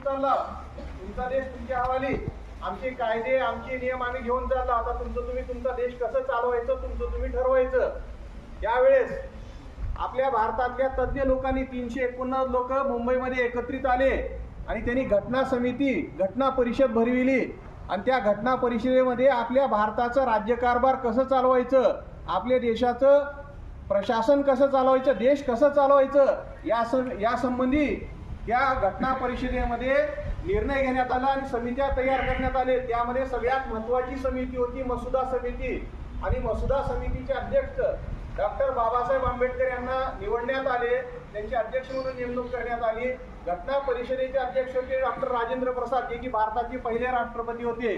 चालला, तुमचा देश तुमच्या हवाली, आमचे कायदे आमचे नियम आम्ही घेऊन चालला, आता तुम्ही तुमचा देश कसं चालवायचं तुम्ही ठरवायचं। यावेळेस आपल्या भारतातल्या तज्ञ लोकांनी 349 लोक मुंबईमध्ये एकत्रित आले आणि त्यांनी घटना परिषद भरविली आणि त्या घटना परिषदेमध्ये आपल्या भारताचं राज्यकारभार कसं चालवायचं, आपल्या देशाचं प्रशासन कसं चालवायचं, देश कसं चालवायचं या संबंधी या घटना परिषदेमध्ये निर्णय घेण्यात आला आणि समित्या तयार करण्यात आले। त्यामध्ये सगळ्यात महत्त्वाची समिती होती मसुदा समिती आणि मसुदा समितीचे अध्यक्ष डॉक्टर बाबासाहेब आंबेडकर यांना निवडण्यात आले, त्यांचे अध्यक्ष म्हणून नेमणूक करण्यात आली। घटना परिषदेचे अध्यक्ष होते डॉक्टर राजेंद्र प्रसाद, जे की भारताचे पहिले राष्ट्रपती होते।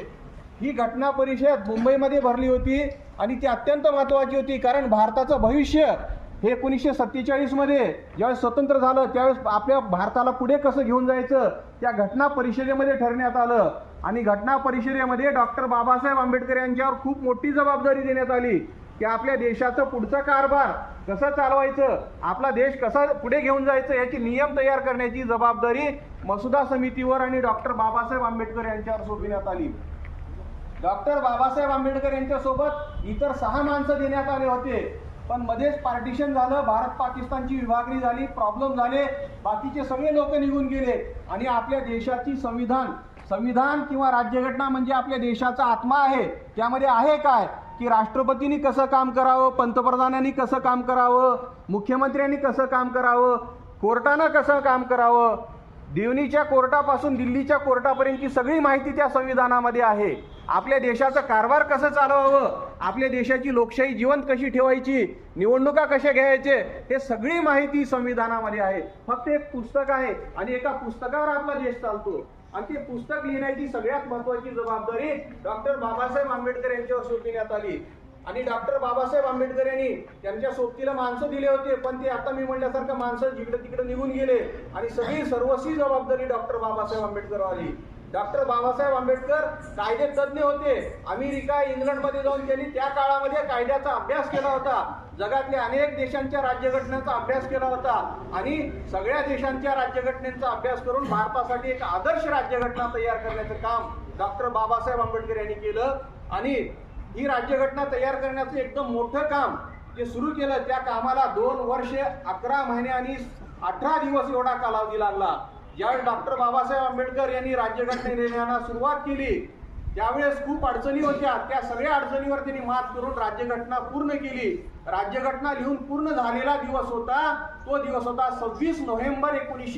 ही घटना परिषद मुंबईमध्ये भरली होती आणि ती अत्यंत महत्त्वाची होती, कारण भारताचं भविष्य हे 1947 मध्ये ज्यावेळेस स्वतंत्र झालं त्यावेळेस आपल्या भारताला पुढे कसं घेऊन जायचं त्या घटना परिषदेमध्ये ठरण्यात आलं। आणि घटना परिषदेमध्ये डॉक्टर बाबासाहेब आंबेडकर यांच्यावर खूप मोठी जबाबदारी देण्यात आली की आपल्या देशाचं पुढचा कारभार कसं चालवायचं, आपला देश कसा पुढे घेऊन जायचं याची नियम तयार करण्याची जबाबदारी मसुदा समितीवर आणि डॉक्टर बाबासाहेब आंबेडकर यांच्यावर सोपविण्यात आली। डॉक्टर बाबासाहेब आंबेडकर यांच्यासोबत इतर 6 माणसं देण्यात आले होते, पण मध्येच पार्टिशन झालं, भारत पाकिस्तानची विभागणी झाली, प्रॉब्लेम झाले, बाकीचे सगळे लोक निघून गेले आणि आपल्या देशाची संविधान किंवा राज्यघटना म्हणजे आपल्या देशाचा आत्मा आहे। त्यामध्ये आहे काय की राष्ट्रपतींनी कसं काम करावं, पंतप्रधानांनी कसं काम करावं, मुख्यमंत्र्यांनी कसं काम करावं, कोर्टानं कसं काम करावं, दिवणीच्या कोर्टापासून दिल्लीच्या कोर्टापर्यंतची सगळी माहिती त्या संविधानामध्ये आहे। आपल्या देशाचा कारभार कसं चालवावं, आपल्या देशाची लोकशाही जिवंत कशी ठेवायची, निवडणुका कशा घ्यायचे, हे सगळी माहिती संविधानामध्ये आहे। फक्त एक पुस्तक आहे आणि एका पुस्तकावर आपला देश चालतो आणि ते पुस्तक लिहिण्याची सगळ्यात महत्त्वाची जबाबदारी डॉक्टर बाबासाहेब आंबेडकर यांच्यावर सोपविण्यात आली। आणि डॉक्टर बाबासाहेब आंबेडकर यांनी त्यांच्या सोबतीला माणसं दिले होते, पण ते आता मी म्हणल्यासारखं माणसं जिकडे तिकडे निघून गेले आणि सर्वस्वी जबाबदारी डॉक्टर बाबासाहेब आंबेडकर आली। डॉक्टर बाबासाहेब आंबेडकर कायदे तज्ञ होते, अमेरिका इंग्लंडमध्ये जाऊन त्यांनी त्या काळामध्ये कायद्याचा अभ्यास केला होता, जगातल्या अनेक देशांच्या राज्यघटनेचा अभ्यास केला होता आणि सगळ्या देशांच्या राज्यघटनेचा अभ्यास करून भारतासाठी एक आदर्श राज्यघटना तयार करण्याचं काम डॉक्टर बाबासाहेब आंबेडकर यांनी केलं। आणि ही राज्यघटना तयार करण्याचं एकदम मोठं काम जे सुरू केलं, त्या कामाला 2 वर्ष 11 महिने आणि 18 दिवस एवढा कालावधी लागला। ज्यावेळेस डॉक्टर बाबासाहेब आंबेडकर यांनी राज्यघटना लिहिण्याला सुरुवात केली त्यावेळेस खूप अडचणी होत्या, त्या सगळ्या अडचणीवर त्यांनी मात करून राज्यघटना पूर्ण केली। राज्यघटना लिहून पूर्ण झालेला दिवस होता तो दिवस होता 26 नोव्हेंबर 19